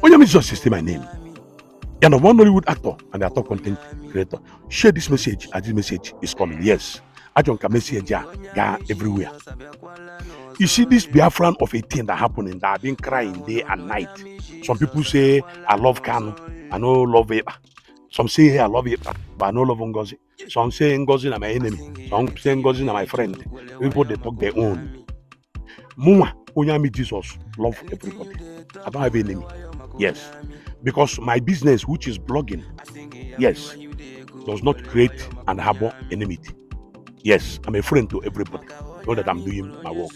Onyame Jesus is still my name. And I'm one Hollywood actor and actor content creator. Share this message as this message is coming. Yes. I don't message everywhere. You see this Biafran of 18 that happening that I've been crying day and night. Some people say I love Kanu, I no love it. Some say hey, I love it, but I no love Ngozi. Some say Ngozi na my enemy. Some say Ngozi na my friend. People they talk their own. Muma, Onyami Jesus, love everybody. I don't have enemy. Yes. Because my business, which is blogging, yes, does not create and harbor enmity. Yes, I'm a friend to everybody. Know that I'm doing my work.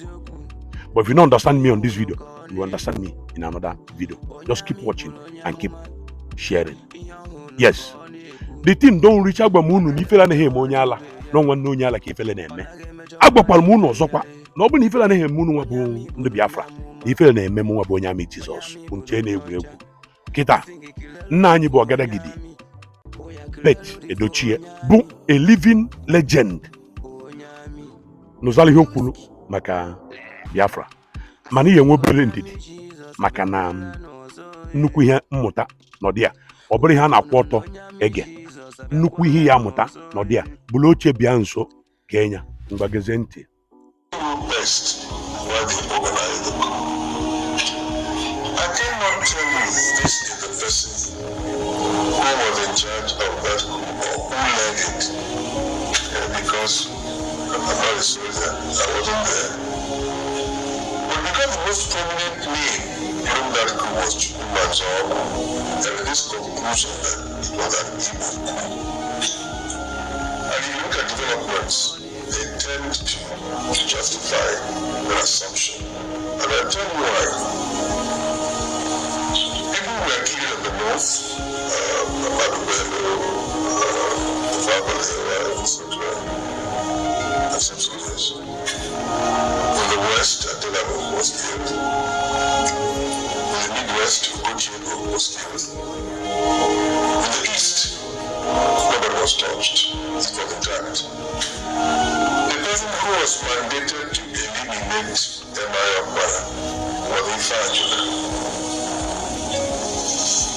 But if you don't understand me on this video, you will understand me in another video. Just keep watching and keep sharing. Yes. The thing don't reach Agbamunu n'ifela na him onyala. No one no nyala ka ifele na-eme. Agbakwara m unu ọzọkwa na ọ bụ na ifela na him unu nwa bụ ndị Biafra. Na ifele na-eme m nwa bụ onye amị Jizọs. Bụ nche na-egwu egwu. Kịta, nna anyị bụ Ọgadagidi. Bet Edochie bụ a living legend. N'ụzọ ihe o kwuru maka Biafra. Mana ihe nwe obere ndidi maka na nnukwu ihe mmụta n'ọdị ya. Ọ bụrụ ihe a na-akwụ ọtọ ege. Nnukwu ihe ya amụta n'ọdị ya. Bụrụ oche bịa nso Kenya mgbageze ntị. Because I'm not a soldier, I wasn't there. But because the most prominent name during that coup was Chukwumanzo, there is this conclusion that it was an Igbo coup. And if you look at developments, they tend to justify their assumption. And I'll tell you why. People were killed in the north, and some soldiers. In the west, Adelabu was killed. In the Midwest, Ugochego was killed. In the east, nobody was touched. It was intact. The person who was mandated to eliminate Emayambara was Ifajuna.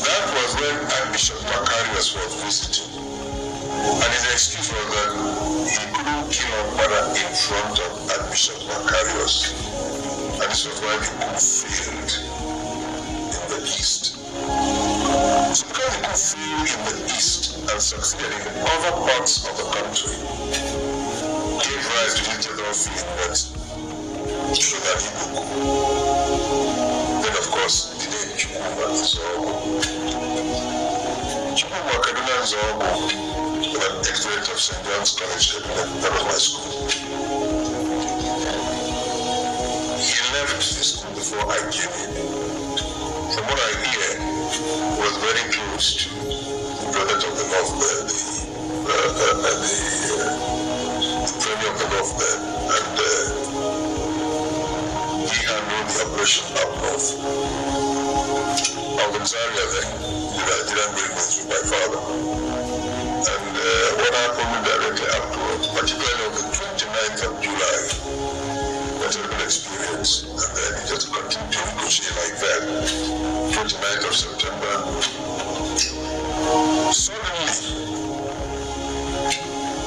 That was when Archbishop Macarius was visiting. And his excuse was that he couldn't kill Ombara in front of Archbishop Macarius. And this was why the coup failed in the east. So because the coup failed in the east and succeeded in other parts of the country, gave rise to this general feeling that it should have been a coup. Then of course, the name Chukwuma Nzogo. Chukwuma Kaduna Nzogo, an ex-student of St. John's College, that was my school. He left the school before I came in. From what I hear, he was very close to the president of the North there, the premier of the North there, and he handled the operation up north. I was in Zaria then, I didn't bring this with my father. And what happened directly afterwards, particularly on the 29th of July, was a good experience. And then it just continued to negotiate like that. 29th of September. Suddenly,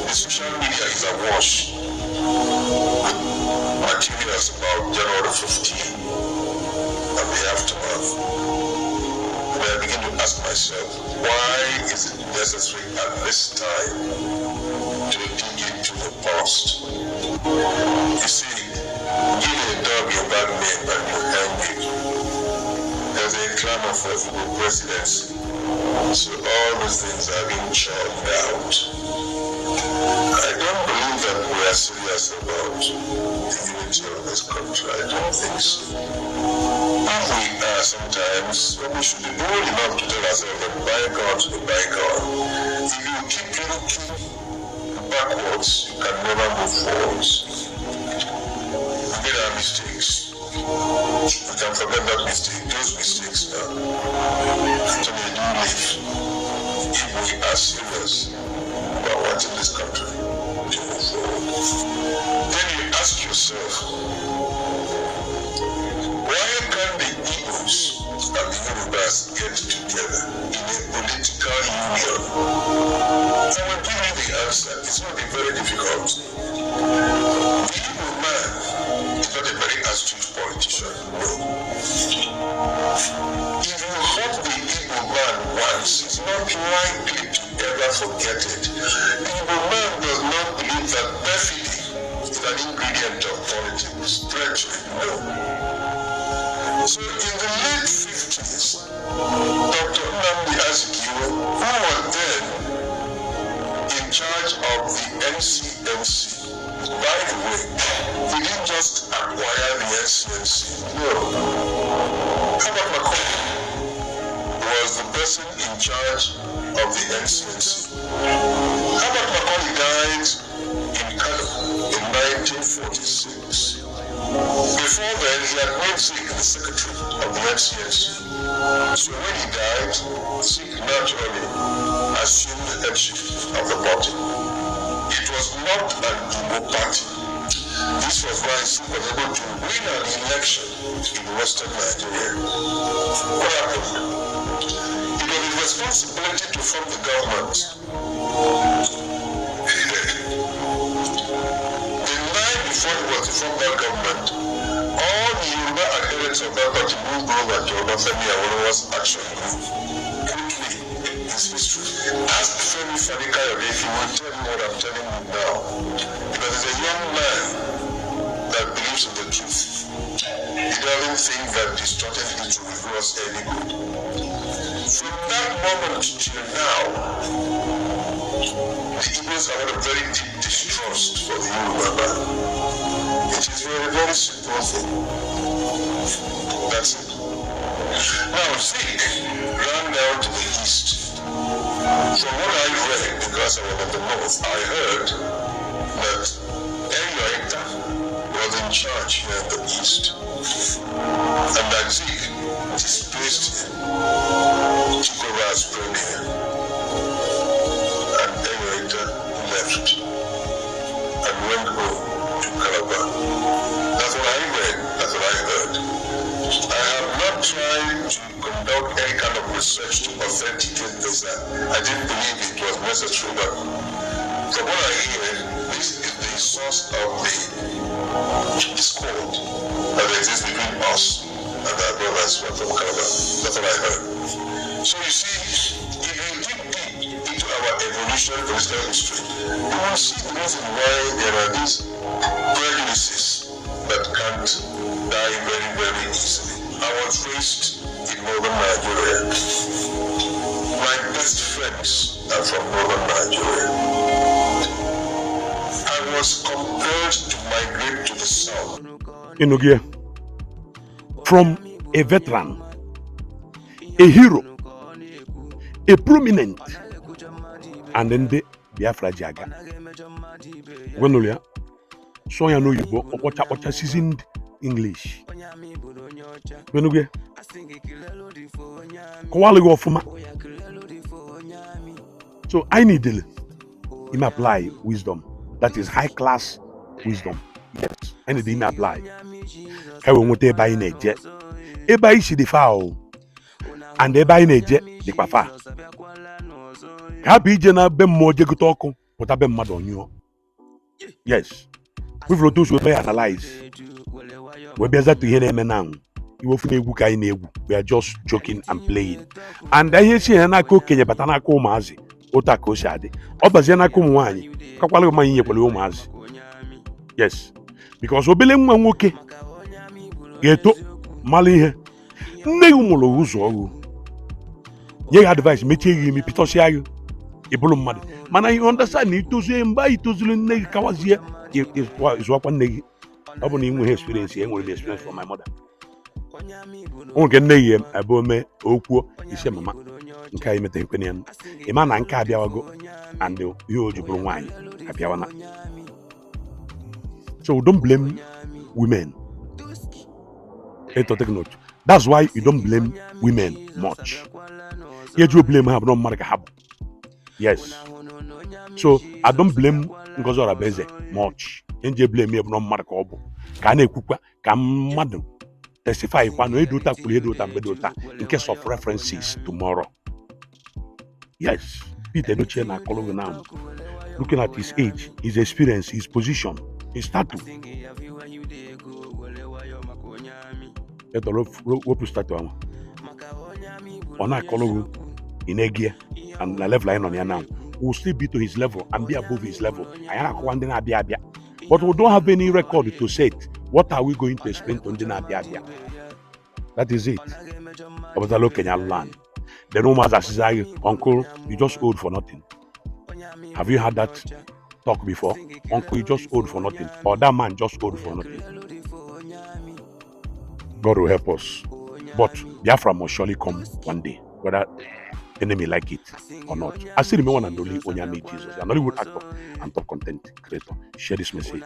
the social media is awash with materials about January 15 and the aftermath. And I begin to ask myself, why is it necessary at this time to dig into the past? You see, give a dog your bad name and you hang it. There's a clamor for Igbo presidency. So all these things are being chalked out. I don't believe that we are serious about the unity of this country. I don't think so. If we are sometimes, we should be bold enough to tell ourselves that bygone to the bygone. If you keep looking backwards, you can never move forwards. We made our mistakes. We can forget that mistake, those mistakes now. So we do live. If we are serious about wanting this country to move forward, then you ask yourself, why can't the Igbos and the leaders get together in a political union? I will give you the answer. It's going to be very difficult. The Igbo man is not a very astute politician. No. If you hurt the Igbo man once, it's not likely to ever forget it. The Igbo man does not believe that perfidy is an ingredient of politics. Treachery, no. So in the late 50s, Dr. Nnamdi Azikiwe, who was then in charge of the NCNC, by the way, he didn't just acquire the NCNC. No. Herbert Macaulay was the person in charge of the NCNC. Herbert Macaulay died in Kano in 1946. Before then, he had made Zik the secretary of the NCNC. So when he died, Zik naturally assumed the headship of the party. It was not an Igbo party. This was why Zik was able to win an election in Western Nigeria. What happened? It was his responsibility to form the government. Before he was to form that government, all the Yoruba adherents of that party moved over to Obafemi Awolowo's action group. Quickly, his history. Ask Femi Fani-Kayode if he will tell you what I'm telling you now. Because he's a young man that believes in the truth. He doesn't think that distorted history will do us any good. From that moment till now, the Igbos have had a very deep distrust for the Yoruba man. It is very simple thing. That's it. Now, Zik ran down to the east. From what I read, because I was in the north, I heard that Edochie was in charge here in the east. And that Zik displaced him, took over as premier. And Edochie left and went home to Calabar. That's what I read, that's what I heard. I have not tried to conduct any kind of research to authenticate this. I didn't believe it was necessary, but from what I hear, this is the source of the discord that exists between us and our brothers from Calabar. That's what I heard. So you see, if you dig deep into our evolution political history, you will see the reason why there are these prejudices that can't die very, very easily. I was raised in northern Nigeria. My best friends are from northern Nigeria. I was compelled to migrate to the south. Inogie, from a veteran, a hero, a prominent, and then the Biafra Jaga. Gwenolia, so ya no Igbo, ocha seasoned English. Gwenogie, kowali go ofuma. So I need him apply wisdom. That is high class wisdom. Yes, I need him apply. I will want eba in eje. Eba ishi the foul, and eba in eje the kwafa. Happy jena be moje gutoko, but I be mad on you. Yes, we've wrote those we may analyze. We be that to hear them now. You we are just joking and playing. And I hear she and I cook Kenya, but I call Mazi. Otako Shadi. Obazena Kumwani. Kakwalo Maya Mazi. Yes. Because Obelem Moke Geto Mali Neumulo Uzo. Ye advice, Mechi me Pitosiayu. Ibulum Madi. Man, I understand it to say by to Zulun Kawazia. Is what one neg. I won't even experience here with the experience from my mother. Onge nne abome okwu ise mama nke anyị mete nkwenye ịma na nke abịawago and ihe o jiburu nwaanyị abịawana. So don't blame women. Take note. That's why you don't blame women much. You blame her, but not have. Yes. So I don't blame Ngozi Orabeze much. You blame me, but not Mark Obo. Can I cook? Can madam? testify kwano edota kwuru edota mbedota in case of references tomorrow. Yes, Peter Edochie na Kologo now. Looking at his age, his experience, his position, his status. What status ahụ? Ọ na-akọlọgo in Egie and the level I on here now. We'll still be to his level and be above his level. But we don't have any record to say it. What are we going to explain to Ndina Abia? That is it. I was a look in land. The rumors that say, Uncle, you just old for nothing. Have you had that talk before? Uncle, you just old for nothing. Or that man just old for nothing. God will help us. But Biafra must surely come one day, whether enemy like it or not. I still remember one and only Onyame Jesus, an Hollywood actor and top content creator. Share this message.